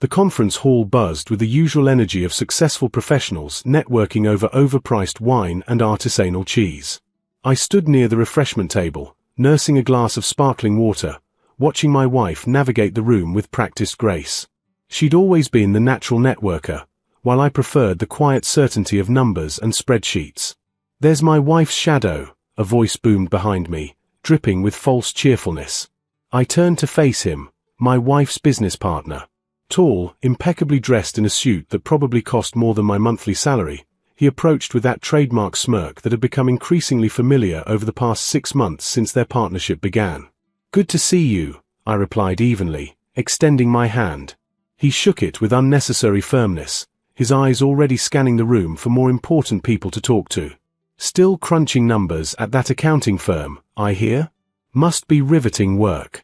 The conference hall buzzed with the usual energy of successful professionals networking over overpriced wine and artisanal cheese. I stood near the refreshment table, nursing a glass of sparkling water, watching my wife navigate the room with practiced grace. She'd always been the natural networker, while I preferred the quiet certainty of numbers and spreadsheets. "There's my wife's shadow," a voice boomed behind me, dripping with false cheerfulness. I turned to face him, my wife's business partner. Tall, impeccably dressed in a suit that probably cost more than my monthly salary, he approached with that trademark smirk that had become increasingly familiar over the past 6 months since their partnership began. "Good to see you," I replied evenly, extending my hand. He shook it with unnecessary firmness, his eyes already scanning the room for more important people to talk to. "Still crunching numbers at that accounting firm, I hear? Must be riveting work."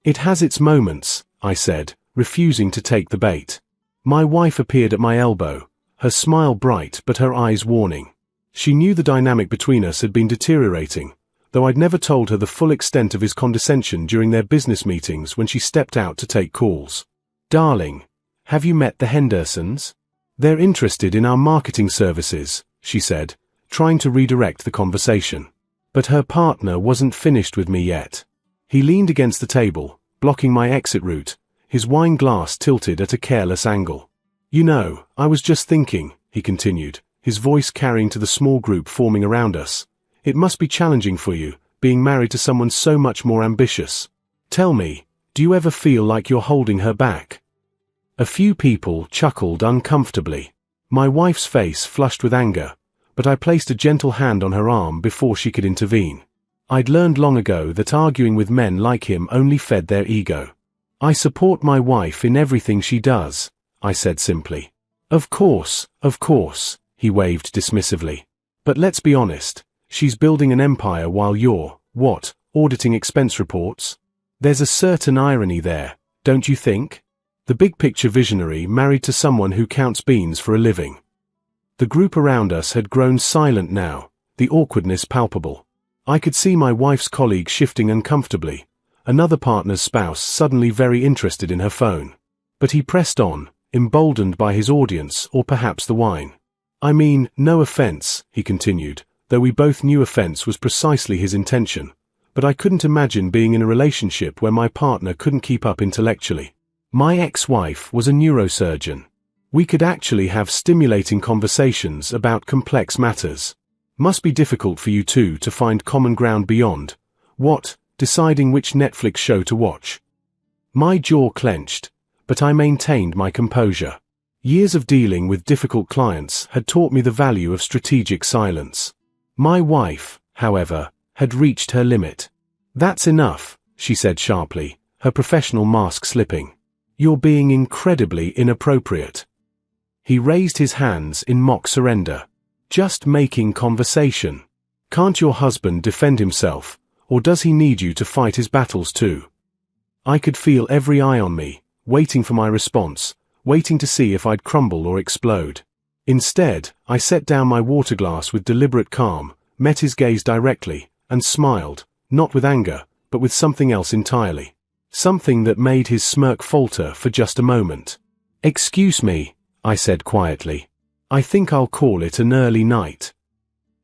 "It has its moments," I said, refusing to take the bait. My wife appeared at my elbow, her smile bright but her eyes warning. She knew the dynamic between us had been deteriorating, though I'd never told her the full extent of his condescension during their business meetings when she stepped out to take calls. "Darling, have you met the Hendersons? They're interested in our marketing services," she said, trying to redirect the conversation. But her partner wasn't finished with me yet. He leaned against the table, blocking my exit route, his wine glass tilted at a careless angle. "You know, I was just thinking," he continued, his voice carrying to the small group forming around us. "It must be challenging for you, being married to someone so much more ambitious. Tell me, do you ever feel like you're holding her back?" A few people chuckled uncomfortably. My wife's face flushed with anger, but I placed a gentle hand on her arm before she could intervene. I'd learned long ago that arguing with men like him only fed their ego. "I support my wife in everything she does," I said simply. Of course," he waved dismissively. "But let's be honest, she's building an empire while you're, what, auditing expense reports? There's a certain irony there, don't you think? The big-picture visionary married to someone who counts beans for a living." The group around us had grown silent now, the awkwardness palpable. I could see my wife's colleague shifting uncomfortably, another partner's spouse suddenly very interested in her phone. But he pressed on, emboldened by his audience or perhaps the wine. "I mean, no offense," he continued, though we both knew offense was precisely his intention, but I couldn't imagine being in a relationship where my partner couldn't keep up intellectually. My ex-wife was a neurosurgeon. We could actually have stimulating conversations about complex matters. Must be difficult for you two to find common ground beyond, what, deciding which Netflix show to watch. My jaw clenched, but I maintained my composure. Years of dealing with difficult clients had taught me the value of strategic silence. My wife, however, had reached her limit. "That's enough," she said sharply, her professional mask slipping. "You're being incredibly inappropriate." He raised his hands in mock surrender. "Just making conversation. Can't your husband defend himself, or does he need you to fight his battles too?" I could feel every eye on me, waiting for my response, waiting to see if I'd crumble or explode. Instead, I set down my water glass with deliberate calm, met his gaze directly, and smiled, not with anger, but with something else entirely. Something that made his smirk falter for just a moment. "Excuse me," I said quietly. "I think I'll call it an early night."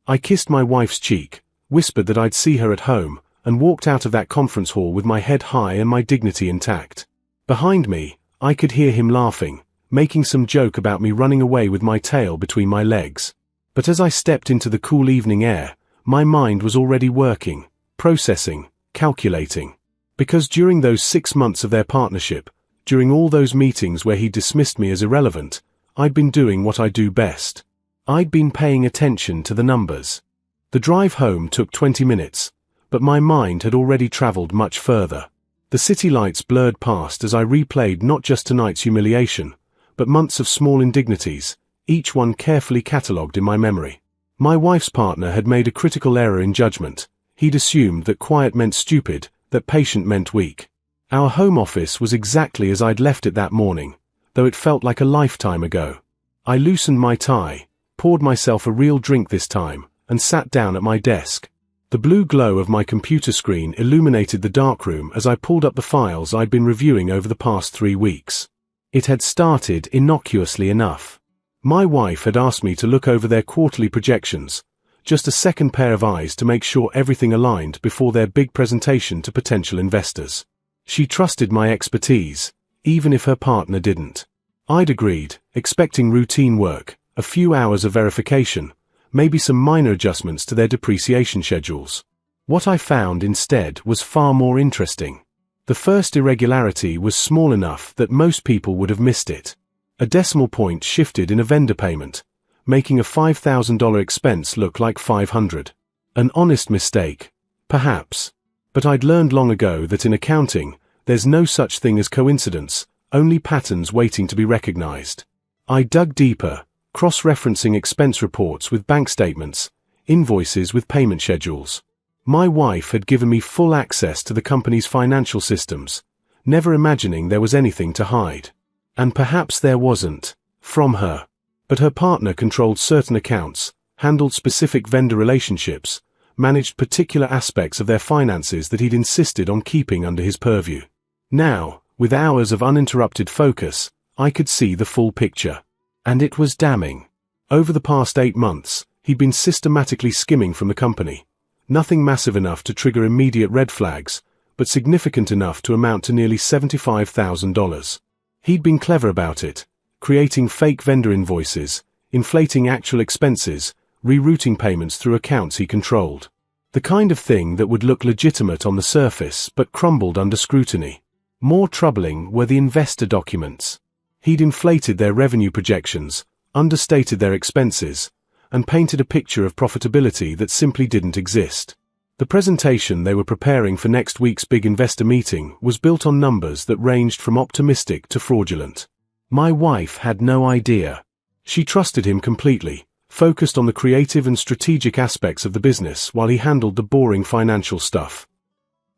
I kissed my wife's cheek, whispered that I'd see her at home, and walked out of that conference hall with my head high and my dignity intact. Behind me, I could hear him laughing, making some joke about me running away with my tail between my legs. But as I stepped into the cool evening air, my mind was already working, processing, calculating. Because during those 6 months of their partnership, during all those meetings where he dismissed me as irrelevant, I'd been doing what I do best. I'd been paying attention to the numbers. The drive home took 20 minutes, but my mind had already traveled much further. The city lights blurred past as I replayed not just tonight's humiliation, but months of small indignities, each one carefully catalogued in my memory. My wife's partner had made a critical error in judgment. He'd assumed that quiet meant stupid, that patient meant weak. Our home office was exactly as I'd left it that morning, though it felt like a lifetime ago. I loosened my tie, poured myself a real drink this time, and sat down at my desk. The blue glow of my computer screen illuminated the darkroom as I pulled up the files I'd been reviewing over the past 3 weeks. It had started innocuously enough. My wife had asked me to look over their quarterly projections, just a second pair of eyes to make sure everything aligned before their big presentation to potential investors. She trusted my expertise, even if her partner didn't. I'd agreed, expecting routine work, a few hours of verification, maybe some minor adjustments to their depreciation schedules. What I found instead was far more interesting. The first irregularity was small enough that most people would have missed it. A decimal point shifted in a vendor payment, making a $5,000 expense look like $500. An honest mistake, perhaps. But I'd learned long ago that in accounting, there's no such thing as coincidence, only patterns waiting to be recognized. I dug deeper, cross-referencing expense reports with bank statements, invoices with payment schedules. My wife had given me full access to the company's financial systems, never imagining there was anything to hide. And perhaps there wasn't, from her. But her partner controlled certain accounts, handled specific vendor relationships, managed particular aspects of their finances that he'd insisted on keeping under his purview. Now, with hours of uninterrupted focus, I could see the full picture. And it was damning. Over the past 8 months, he'd been systematically skimming from the company. Nothing massive enough to trigger immediate red flags, but significant enough to amount to nearly $75,000. He'd been clever about it, creating fake vendor invoices, inflating actual expenses, rerouting payments through accounts he controlled. The kind of thing that would look legitimate on the surface but crumbled under scrutiny. More troubling were the investor documents. He'd inflated their revenue projections, understated their expenses, and painted a picture of profitability that simply didn't exist. The presentation they were preparing for next week's big investor meeting was built on numbers that ranged from optimistic to fraudulent. My wife had no idea. She trusted him completely, focused on the creative and strategic aspects of the business while he handled the boring financial stuff.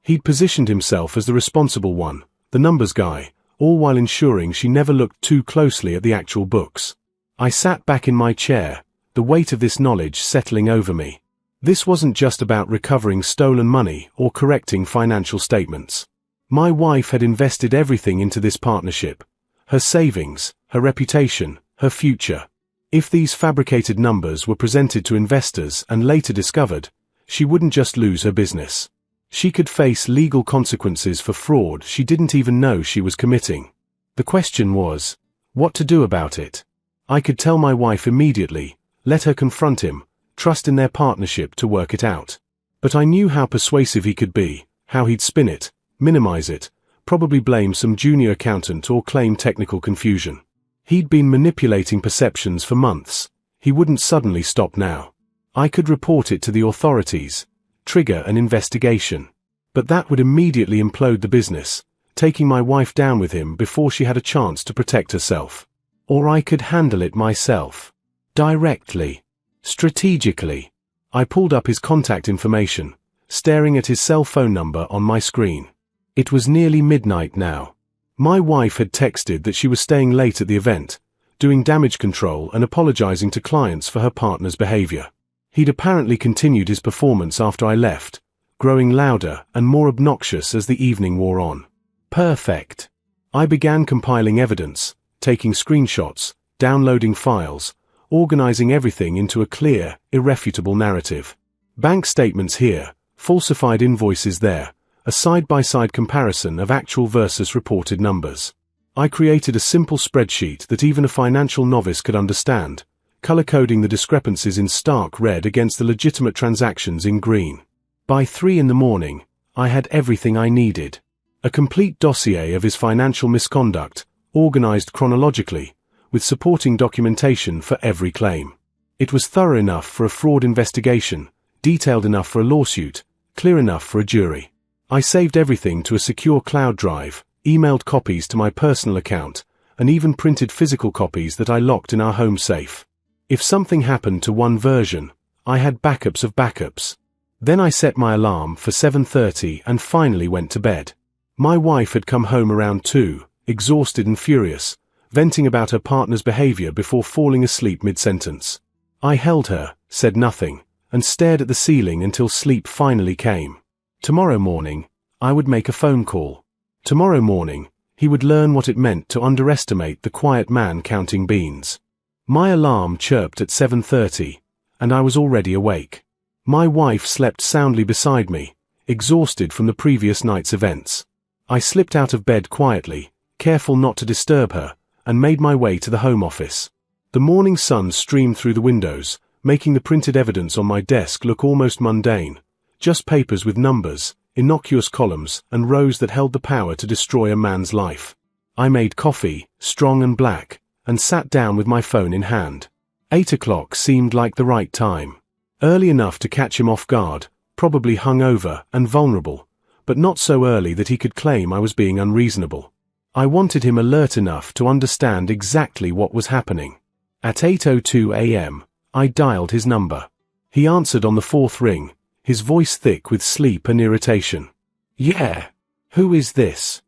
He'd positioned himself as the responsible one, the numbers guy, all while ensuring she never looked too closely at the actual books. I sat back in my chair, the weight of this knowledge settling over me. This wasn't just about recovering stolen money or correcting financial statements. My wife had invested everything into this partnership. Her savings, her reputation, her future. If these fabricated numbers were presented to investors and later discovered, she wouldn't just lose her business. She could face legal consequences for fraud she didn't even know she was committing. The question was, what to do about it? I could tell my wife immediately, let her confront him, trust in their partnership to work it out. But I knew how persuasive he could be, how he'd spin it, minimize it, probably blame some junior accountant or claim technical confusion. He'd been manipulating perceptions for months. He wouldn't suddenly stop now. I could report it to the authorities, trigger an investigation. But that would immediately implode the business, taking my wife down with him before she had a chance to protect herself. Or I could handle it myself. Directly. Strategically. I pulled up his contact information, staring at his cell phone number on my screen. It was nearly midnight now. My wife had texted that she was staying late at the event, doing damage control and apologizing to clients for her partner's behavior. He'd apparently continued his performance after I left, growing louder and more obnoxious as the evening wore on. Perfect. I began compiling evidence, taking screenshots, downloading files, organizing everything into a clear, irrefutable narrative. Bank statements here, falsified invoices there, a side-by-side comparison of actual versus reported numbers. I created a simple spreadsheet that even a financial novice could understand, color-coding the discrepancies in stark red against the legitimate transactions in green. By 3 in the morning, I had everything I needed. A complete dossier of his financial misconduct, organized chronologically, with supporting documentation for every claim. It was thorough enough for a fraud investigation, detailed enough for a lawsuit, clear enough for a jury. I saved everything to a secure cloud drive, emailed copies to my personal account, and even printed physical copies that I locked in our home safe. If something happened to one version, I had backups of backups. Then I set my alarm for 7:30 and finally went to bed. My wife had come home around 2, exhausted and furious, venting about her partner's behavior before falling asleep mid-sentence. I held her, said nothing, and stared at the ceiling until sleep finally came. Tomorrow morning, I would make a phone call. Tomorrow morning, He would learn what it meant to underestimate the quiet man counting beans. My alarm chirped at 7:30, and I was already awake. My wife slept soundly beside me, exhausted from the previous night's events. I slipped out of bed quietly, careful not to disturb her, and made my way to the Home Office. The morning sun streamed through the windows, making the printed evidence on my desk look almost mundane. Just papers with numbers, innocuous columns, and rows that held the power to destroy a man's life. I made coffee, strong and black, and sat down with my phone in hand. 8 o'clock seemed like the right time. Early enough to catch him off guard, probably hungover and vulnerable, but not so early that he could claim I was being unreasonable. I wanted him alert enough to understand exactly what was happening. At 8:02 a.m., I dialed his number. He answered on the fourth ring, his voice thick with sleep and irritation. "Yeah. Who is this?"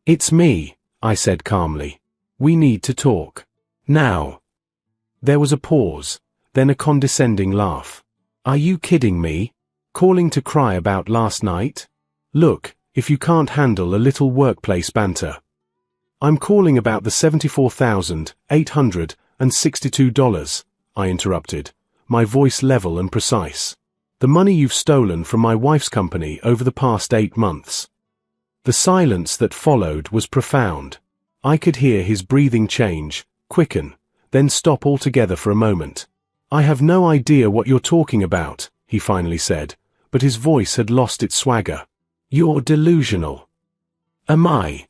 "It's me," I said calmly. "We need to talk. Now." There was a pause, then a condescending laugh. "Are you kidding me? Calling to cry about last night? Look, if you can't handle a little workplace banter." "I'm calling about the $74,862, I interrupted, my voice level and precise. "The money you've stolen from my wife's company over the past 8 months." The silence that followed was profound. I could hear his breathing change, quicken, then stop altogether for a moment. "I have no idea what you're talking about," he finally said, but his voice had lost its swagger. "You're delusional." "Am I?"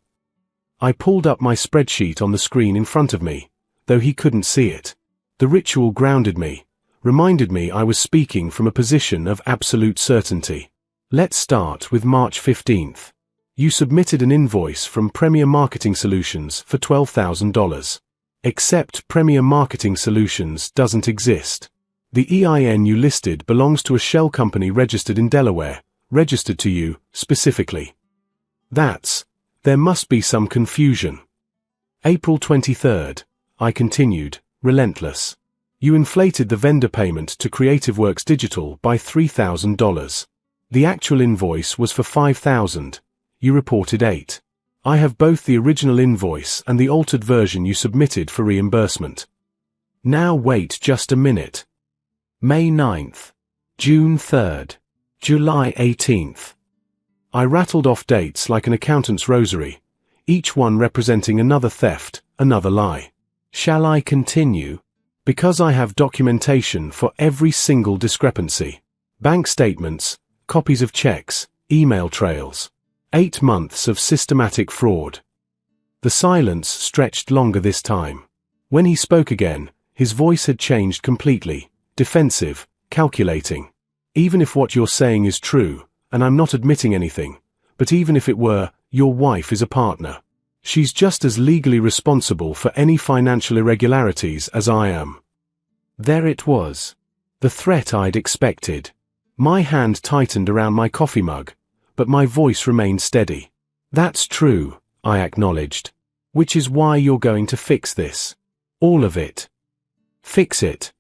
I pulled up my spreadsheet on the screen in front of me, though he couldn't see it. The ritual grounded me, reminded me I was speaking from a position of absolute certainty. Let's start with March 15th. You submitted an invoice from Premier Marketing Solutions for $12,000. Except Premier Marketing Solutions doesn't exist. The EIN you listed belongs to a shell company registered in Delaware, registered to you, specifically. There must be some confusion. April 23rd, I continued, relentless. You inflated the vendor payment to CreativeWorks Digital by $3,000. The actual invoice was for $5,000. You reported $8,000. I have both the original invoice and the altered version you submitted for reimbursement. Now wait just a minute. May 9th, June 3rd, July 18th. I rattled off dates like an accountant's rosary, each one representing another theft, another lie. Shall I continue? Because I have documentation for every single discrepancy. Bank statements, copies of checks, email trails. 8 months of systematic fraud. The silence stretched longer this time. When he spoke again, his voice had changed completely, defensive, calculating. Even if what you're saying is true, and I'm not admitting anything, but even if it were, your wife is a partner. She's just as legally responsible for any financial irregularities as I am. There it was. The threat I'd expected. My hand tightened around my coffee mug, but my voice remained steady. That's true, I acknowledged. Which is why you're going to fix this. All of it. Fix it.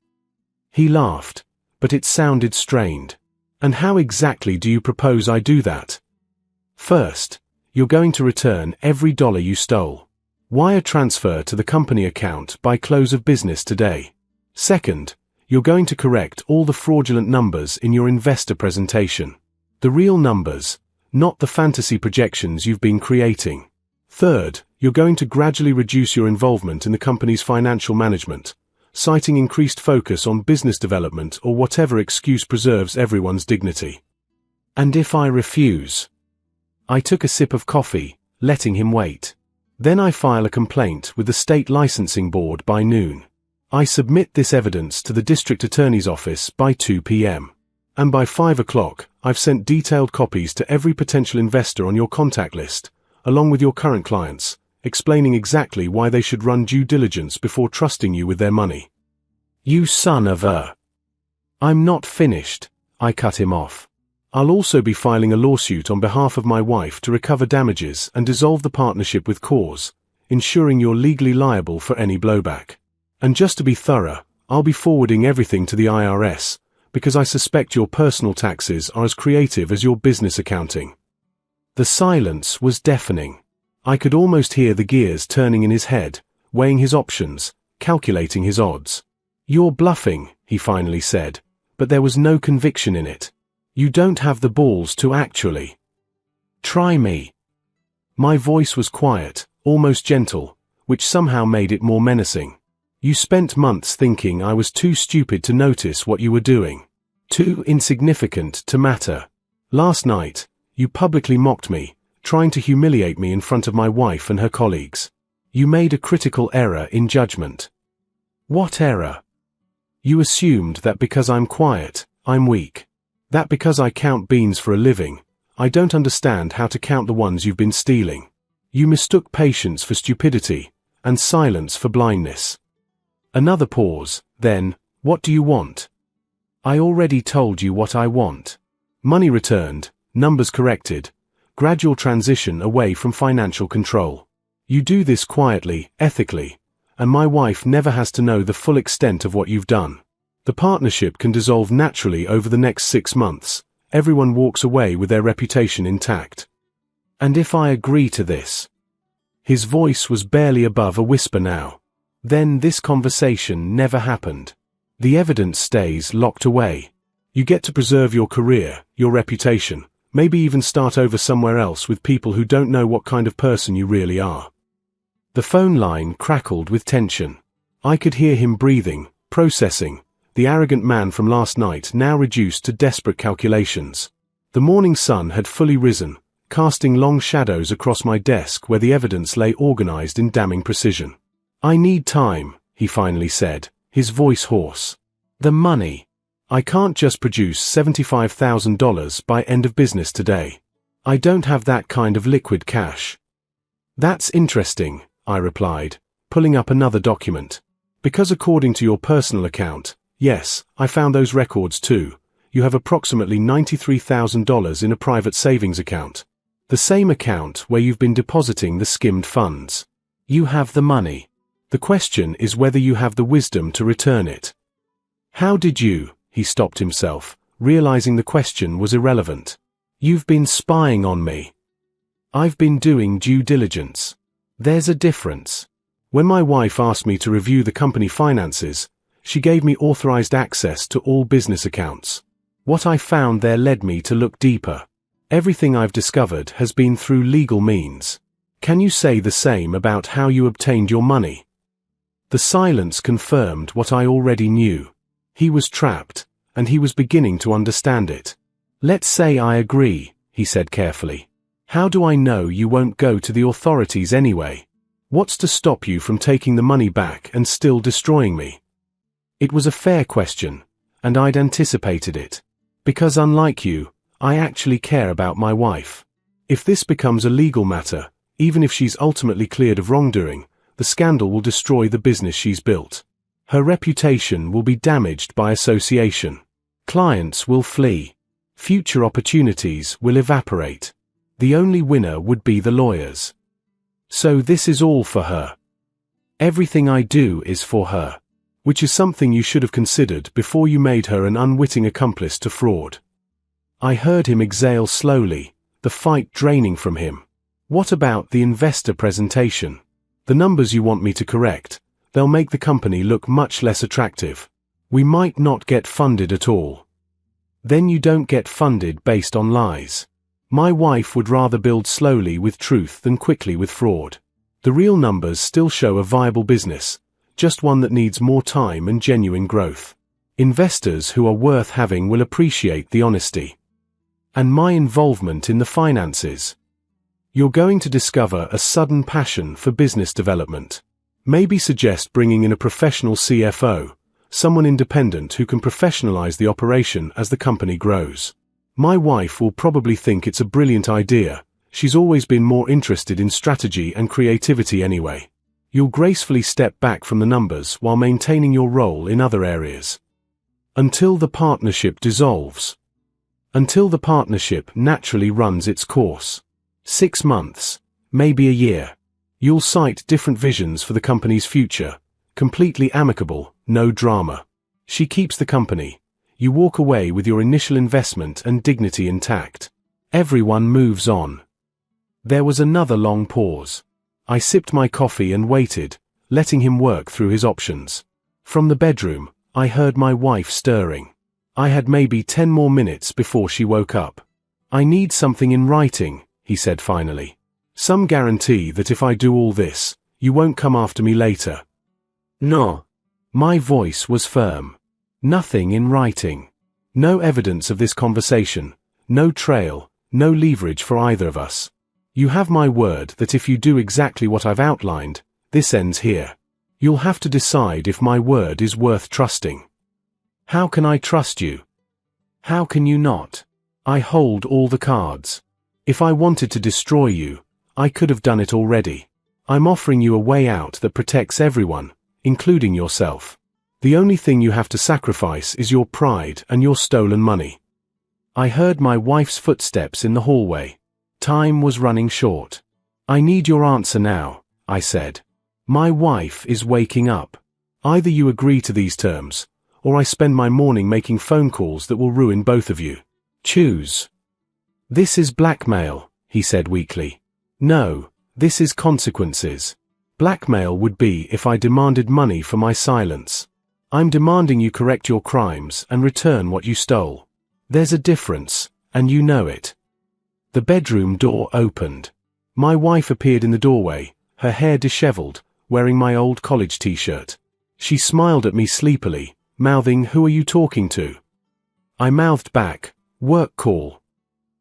He laughed, but it sounded strained. And how exactly do you propose I do that? First, you're going to return every dollar you stole. Wire transfer to the company account by close of business today. Second, you're going to correct all the fraudulent numbers in your investor presentation. The real numbers, not the fantasy projections you've been creating. Third, you're going to gradually reduce your involvement in the company's financial management, citing increased focus on business development or whatever excuse preserves everyone's dignity. And if I refuse? I took a sip of coffee, letting him wait. Then I file a complaint with the state licensing board by noon. I submit this evidence to the district attorney's office by 2 p.m. And by 5 o'clock, I've sent detailed copies to every potential investor on your contact list, along with your current clients, explaining exactly why they should run due diligence before trusting you with their money. You son of a... I'm not finished, I cut him off. I'll also be filing a lawsuit on behalf of my wife to recover damages and dissolve the partnership with cause, ensuring you're legally liable for any blowback. And just to be thorough, I'll be forwarding everything to the IRS, because I suspect your personal taxes are as creative as your business accounting. The silence was deafening. I could almost hear the gears turning in his head, weighing his options, calculating his odds. "You're bluffing," he finally said, but there was no conviction in it. "You don't have the balls to actually try me." My voice was quiet, almost gentle, which somehow made it more menacing. "You spent months thinking I was too stupid to notice what you were doing. Too insignificant to matter. Last night, you publicly mocked me, trying to humiliate me in front of my wife and her colleagues. You made a critical error in judgment." "What error?" "You assumed that because I'm quiet, I'm weak. That because I count beans for a living, I don't understand how to count the ones you've been stealing. You mistook patience for stupidity, and silence for blindness." Another pause, then, "What do you want?" "I already told you what I want. Money returned, numbers corrected, gradual transition away from financial control. You do this quietly, ethically, and my wife never has to know the full extent of what you've done. The partnership can dissolve naturally over the next 6 months. Everyone walks away with their reputation intact. And if I agree to this?" His voice was barely above a whisper now. "Then this conversation never happened. The evidence stays locked away. You get to preserve your career, your reputation, maybe even start over somewhere else with people who don't know what kind of person you really are." The phone line crackled with tension. I could hear him breathing, processing, the arrogant man from last night now reduced to desperate calculations. The morning sun had fully risen, casting long shadows across my desk where the evidence lay organized in damning precision. "I need time," he finally said, his voice hoarse. "The money. I can't just produce $75,000 by end of business today. I don't have that kind of liquid cash." "That's interesting," I replied, pulling up another document. "Because according to your personal account, yes, I found those records too, you have approximately $93,000 in a private savings account. The same account where you've been depositing the skimmed funds. You have the money. The question is whether you have the wisdom to return it." "How did you?" He stopped himself, realizing the question was irrelevant. "You've been spying on me." "I've been doing due diligence. There's a difference. When my wife asked me to review the company finances, she gave me authorized access to all business accounts. What I found there led me to look deeper. Everything I've discovered has been through legal means. Can you say the same about how you obtained your money?" The silence confirmed what I already knew. He was trapped, and he was beginning to understand it. "Let's say I agree," he said carefully. "How do I know you won't go to the authorities anyway? What's to stop you from taking the money back and still destroying me?" It was a fair question, and I'd anticipated it. Because unlike you, I actually care about my wife. If this becomes a legal matter, even if she's ultimately cleared of wrongdoing, the scandal will destroy the business she's built. Her reputation will be damaged by association. Clients will flee. Future opportunities will evaporate. The only winner would be the lawyers. So this is all for her. Everything I do is for her. Which is something you should have considered before you made her an unwitting accomplice to fraud. I heard him exhale slowly, the fight draining from him. "What about the investor presentation? The numbers you want me to correct, they'll make the company look much less attractive. We might not get funded at all." "Then you don't get funded based on lies. My wife would rather build slowly with truth than quickly with fraud. The real numbers still show a viable business, just one that needs more time and genuine growth. Investors who are worth having will appreciate the honesty. And my involvement in the finances. You're going to discover a sudden passion for business development. Maybe suggest bringing in a professional CFO, someone independent who can professionalize the operation as the company grows. My wife will probably think it's a brilliant idea. She's always been more interested in strategy and creativity anyway. You'll gracefully step back from the numbers while maintaining your role in other areas. Until the partnership dissolves. Until the partnership naturally runs its course. 6 months, maybe a year. You'll cite different visions for the company's future, completely amicable, no drama. She keeps the company. You walk away with your initial investment and dignity intact. Everyone moves on. There was another long pause. I sipped my coffee and waited, letting him work through his options. From the bedroom, I heard my wife stirring. I had maybe 10 more minutes before she woke up. "I need something in writing," he said finally. "Some guarantee that if I do all this, you won't come after me later." "No." My voice was firm. "Nothing in writing. No evidence of this conversation, no trail, no leverage for either of us. You have my word that if you do exactly what I've outlined, this ends here. You'll have to decide if my word is worth trusting." "How can I trust you?" "How can you not? I hold all the cards. If I wanted to destroy you, I could have done it already. I'm offering you a way out that protects everyone, including yourself. The only thing you have to sacrifice is your pride and your stolen money." I heard my wife's footsteps in the hallway. Time was running short. "I need your answer now," I said. "My wife is waking up. Either you agree to these terms, or I spend my morning making phone calls that will ruin both of you. Choose." "This is blackmail," he said weakly. "No, this is consequences. Blackmail would be if I demanded money for my silence. I'm demanding you correct your crimes and return what you stole. There's a difference, and you know it." The bedroom door opened. My wife appeared in the doorway, her hair disheveled, wearing my old college t-shirt. She smiled at me sleepily, mouthing, "Who are you talking to?" I mouthed back, "Work call."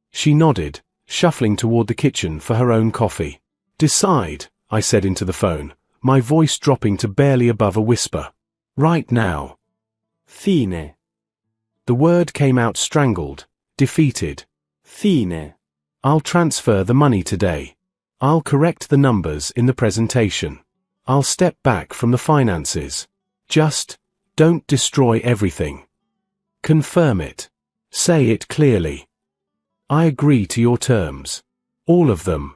She nodded, shuffling toward the kitchen for her own coffee. "Decide," I said into the phone, my voice dropping to barely above a whisper. "Right now." Fine. The word came out strangled, defeated. Fine. "I'll transfer the money today. I'll correct the numbers in the presentation. I'll step back from the finances. Just, don't destroy everything. Confirm it. Say it clearly. I agree to your terms. All of them."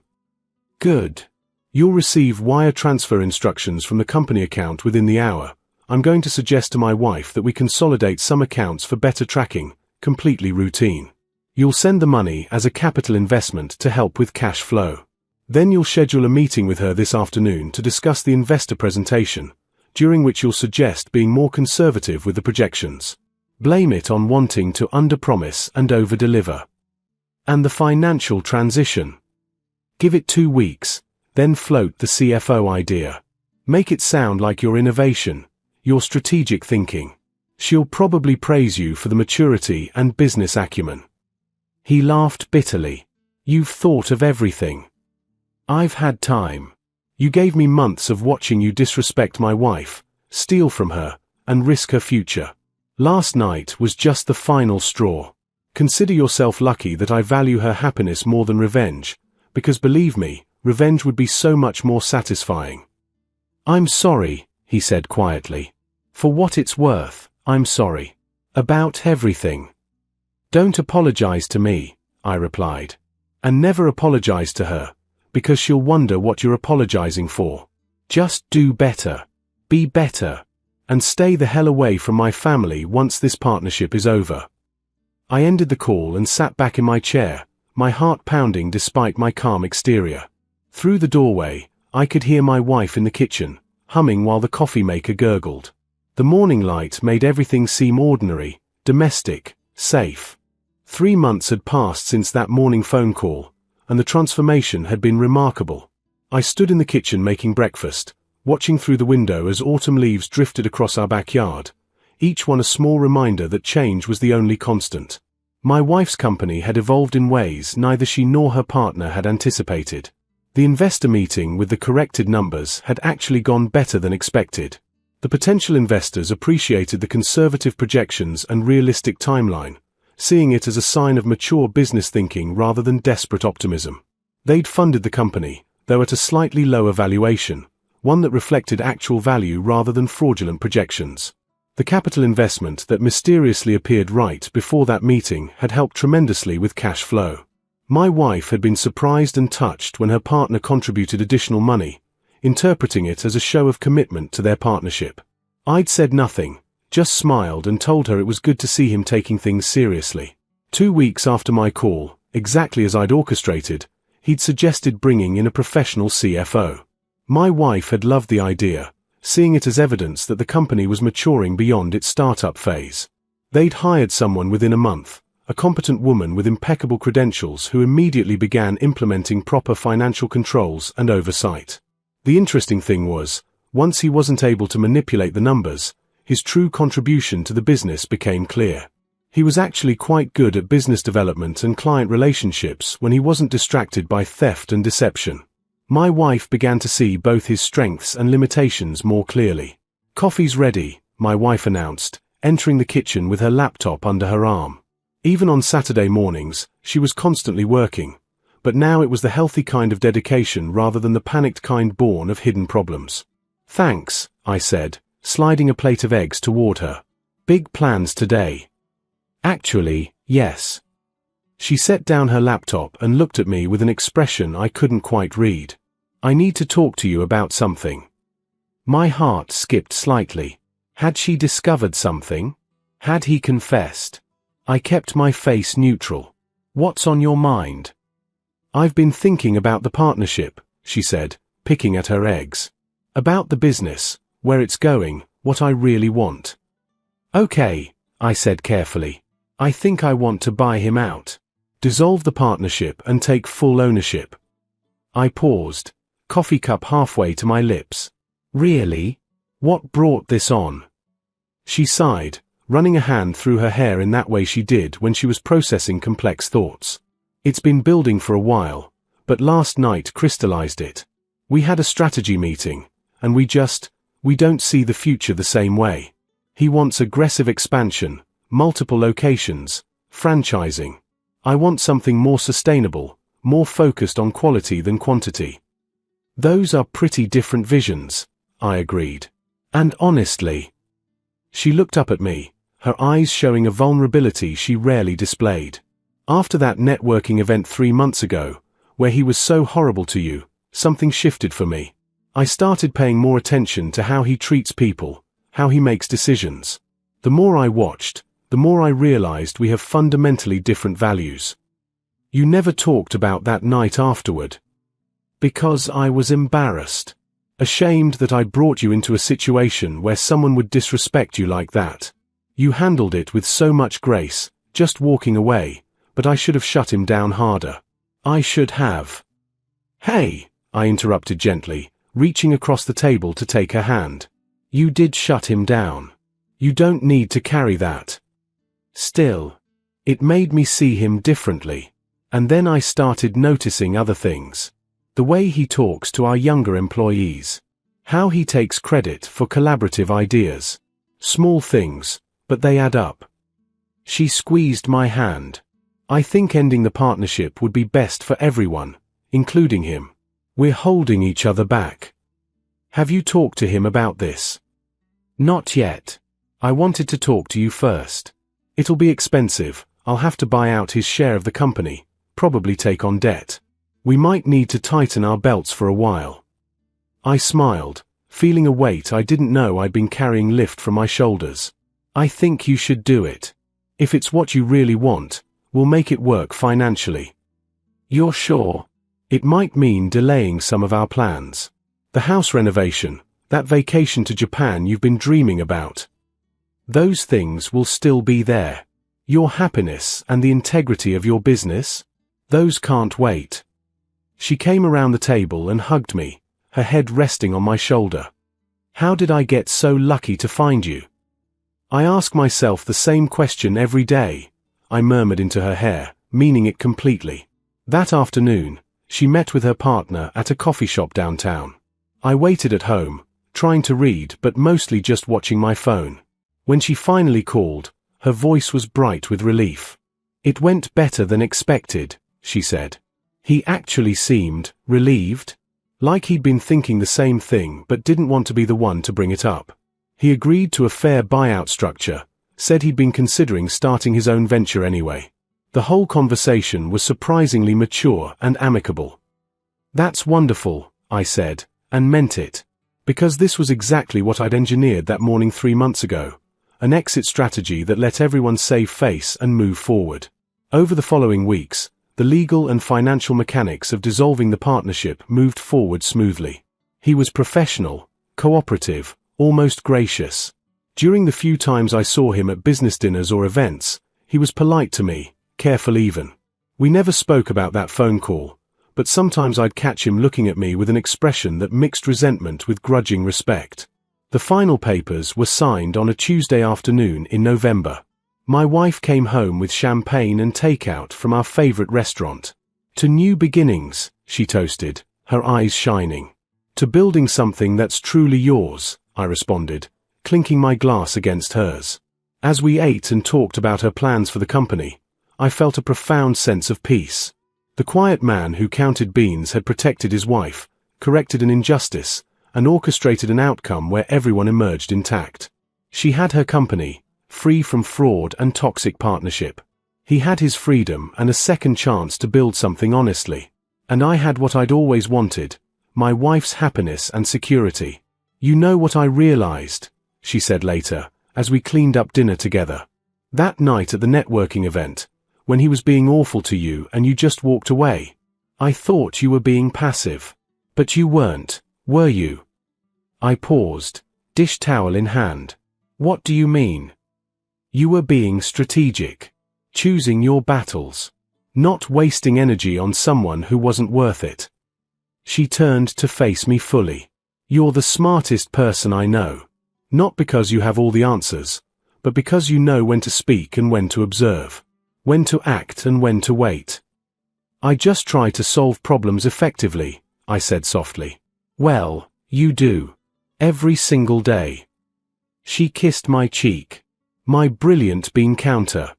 "Good. You'll receive wire transfer instructions from the company account within the hour. I'm going to suggest to my wife that we consolidate some accounts for better tracking, completely routine. You'll send the money as a capital investment to help with cash flow. Then you'll schedule a meeting with her this afternoon to discuss the investor presentation, during which you'll suggest being more conservative with the projections. Blame it on wanting to underpromise and overdeliver. And the financial transition. Give it 2 weeks, then float the CFO idea. Make it sound like your innovation, your strategic thinking. She'll probably praise you for the maturity and business acumen." He laughed bitterly. "You've thought of everything. I've had time. You gave me months of watching you disrespect my wife, steal from her, and risk her future. Last night was just the final straw. Consider yourself lucky that I value her happiness more than revenge, because believe me, revenge would be so much more satisfying." "I'm sorry," he said quietly. "For what it's worth, I'm sorry. About everything." "Don't apologize to me," I replied. "And never apologize to her, because she'll wonder what you're apologizing for. Just do better. Be better. And stay the hell away from my family once this partnership is over." I ended the call and sat back in my chair, my heart pounding despite my calm exterior. Through the doorway, I could hear my wife in the kitchen, humming while the coffee maker gurgled. The morning light made everything seem ordinary, domestic, safe. 3 months had passed since that morning phone call, and the transformation had been remarkable. I stood in the kitchen making breakfast, watching through the window as autumn leaves drifted across our backyard, each one a small reminder that change was the only constant. My wife's company had evolved in ways neither she nor her partner had anticipated. The investor meeting with the corrected numbers had actually gone better than expected. The potential investors appreciated the conservative projections and realistic timeline, seeing it as a sign of mature business thinking rather than desperate optimism. They'd funded the company, though at a slightly lower valuation, one that reflected actual value rather than fraudulent projections. The capital investment that mysteriously appeared right before that meeting had helped tremendously with cash flow. My wife had been surprised and touched when her partner contributed additional money, interpreting it as a show of commitment to their partnership. I'd said nothing, just smiled and told her it was good to see him taking things seriously. 2 weeks after my call, exactly as I'd orchestrated, He'd suggested bringing in a professional CFO. My wife had loved the idea, seeing it as evidence that the company was maturing beyond its startup phase. They'd hired someone within a month, a competent woman with impeccable credentials who immediately began implementing proper financial controls and oversight. The interesting thing was, once he wasn't able to manipulate the numbers, his true contribution to the business became clear. He was actually quite good at business development and client relationships when he wasn't distracted by theft and deception. My wife began to see both his strengths and limitations more clearly. "Coffee's ready," my wife announced, entering the kitchen with her laptop under her arm. Even on Saturday mornings, she was constantly working, but now it was the healthy kind of dedication rather than the panicked kind born of hidden problems. "Thanks," I said, sliding a plate of eggs toward her. "Big plans today?" "Actually, yes." She set down her laptop and looked at me with an expression I couldn't quite read. "I need to talk to you about something." My heart skipped slightly. Had she discovered something? Had he confessed? I kept my face neutral. "What's on your mind?" "I've been thinking about the partnership," she said, picking at her eggs. "About the business, where it's going, what I really want." "Okay," I said carefully. "I think I want to buy him out. Dissolve the partnership and take full ownership." I paused, coffee cup halfway to my lips. "Really? What brought this on?" She sighed, running a hand through her hair in that way she did when she was processing complex thoughts. "It's been building for a while, but last night crystallized it. We had a strategy meeting, and we don't see the future the same way. He wants aggressive expansion, multiple locations, franchising. I want something more sustainable, more focused on quality than quantity." "Those are pretty different visions," I agreed. "And honestly..." She looked up at me, her eyes showing a vulnerability she rarely displayed. "After that networking event 3 months ago, where he was so horrible to you, something shifted for me. I started paying more attention to how he treats people, how he makes decisions. The more I watched, the more I realized we have fundamentally different values." "You never talked about that night afterward." "Because I was embarrassed. Ashamed that I'd brought you into a situation where someone would disrespect you like that. You handled it with so much grace, just walking away, but I should have shut him down harder. I should have." "Hey," I interrupted gently, reaching across the table to take her hand. "You did shut him down. You don't need to carry that." Still, it made me see him differently. And then I started noticing other things. The way he talks to our younger employees. How he takes credit for collaborative ideas. Small things, but they add up. She squeezed my hand. "I think ending the partnership would be best for everyone, including him. We're holding each other back." "Have you talked to him about this?" "Not yet. I wanted to talk to you first. It'll be expensive. I'll have to buy out his share of the company, probably take on debt. We might need to tighten our belts for a while." I smiled, feeling a weight I didn't know I'd been carrying lift from my shoulders. "I think you should do it. If it's what you really want, we'll make it work financially." "You're sure?" "It might mean delaying some of our plans. The house renovation, that vacation to Japan you've been dreaming about. Those things will still be there. Your happiness and the integrity of your business? Those can't wait." She came around the table and hugged me, her head resting on my shoulder. "How did I get so lucky to find you?" "I ask myself the same question every day," I murmured into her hair, meaning it completely. That afternoon, she met with her partner at a coffee shop downtown. I waited at home, trying to read but mostly just watching my phone. When she finally called, her voice was bright with relief. "It went better than expected," she said. He actually seemed relieved, like he'd been thinking the same thing but didn't want to be the one to bring it up. He agreed to a fair buyout structure, said he'd been considering starting his own venture anyway. The whole conversation was surprisingly mature and amicable. "That's wonderful," I said, and meant it. Because this was exactly what I'd engineered that morning 3 months ago. An exit strategy that let everyone save face and move forward. Over the following weeks, The legal and financial mechanics of dissolving the partnership moved forward smoothly. He was professional, cooperative, almost gracious. During the few times I saw him at business dinners or events, he was polite to me, careful even. We never spoke about that phone call, but sometimes I'd catch him looking at me with an expression that mixed resentment with grudging respect. The final papers were signed on a Tuesday afternoon in November. My wife came home with champagne and takeout from our favorite restaurant. To new beginnings, she toasted, her eyes shining. To building something that's truly yours, I responded, clinking my glass against hers. As we ate and talked about her plans for the company, I felt a profound sense of peace. The quiet man who counted beans had protected his wife, corrected an injustice, and orchestrated an outcome where everyone emerged intact. She had her company, free from fraud and toxic partnership. He had his freedom and a second chance to build something honestly. And I had what I'd always wanted, my wife's happiness and security. You know what I realized, she said later, as we cleaned up dinner together. That night at the networking event, when he was being awful to you and you just walked away. I thought you were being passive. But you weren't, were you? I paused, dish towel in hand. What do you mean? You were being strategic, choosing your battles, not wasting energy on someone who wasn't worth it. She turned to face me fully. You're the smartest person I know. Not because you have all the answers, but because you know when to speak and when to observe, when to act and when to wait. I just try to solve problems effectively, I said softly. Well, you do. Every single day. She kissed my cheek. My brilliant bean counter.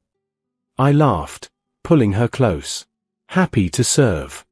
I laughed, pulling her close. Happy to serve.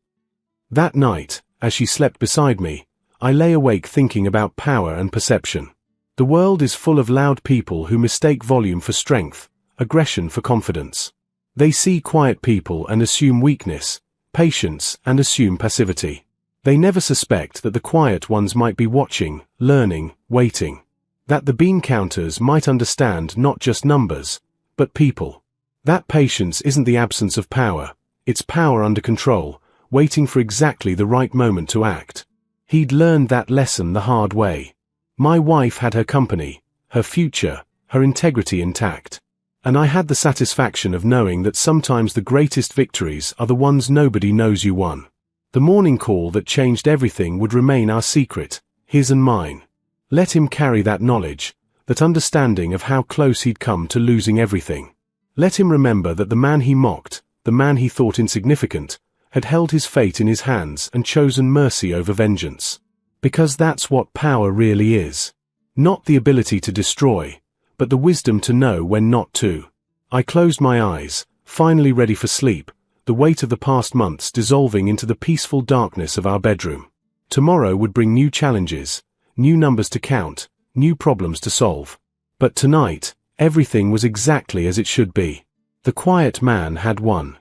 That night, as she slept beside me, I lay awake thinking about power and perception. The world is full of loud people who mistake volume for strength, aggression for confidence. They see quiet people and assume weakness, patience and assume passivity. They never suspect that the quiet ones might be watching, learning, waiting. That the bean counters might understand not just numbers, but people. That patience isn't the absence of power, it's power under control, waiting for exactly the right moment to act. He'd learned that lesson the hard way. My wife had her company, her future, her integrity intact. And I had the satisfaction of knowing that sometimes the greatest victories are the ones nobody knows you won. The morning call that changed everything would remain our secret, his and mine. Let him carry that knowledge, that understanding of how close he'd come to losing everything. Let him remember that the man he mocked, the man he thought insignificant, had held his fate in his hands and chosen mercy over vengeance. Because that's what power really is. Not the ability to destroy, but the wisdom to know when not to. I closed my eyes, finally ready for sleep, the weight of the past months dissolving into the peaceful darkness of our bedroom. Tomorrow would bring new challenges, new numbers to count, new problems to solve. But tonight, everything was exactly as it should be. The quiet man had won.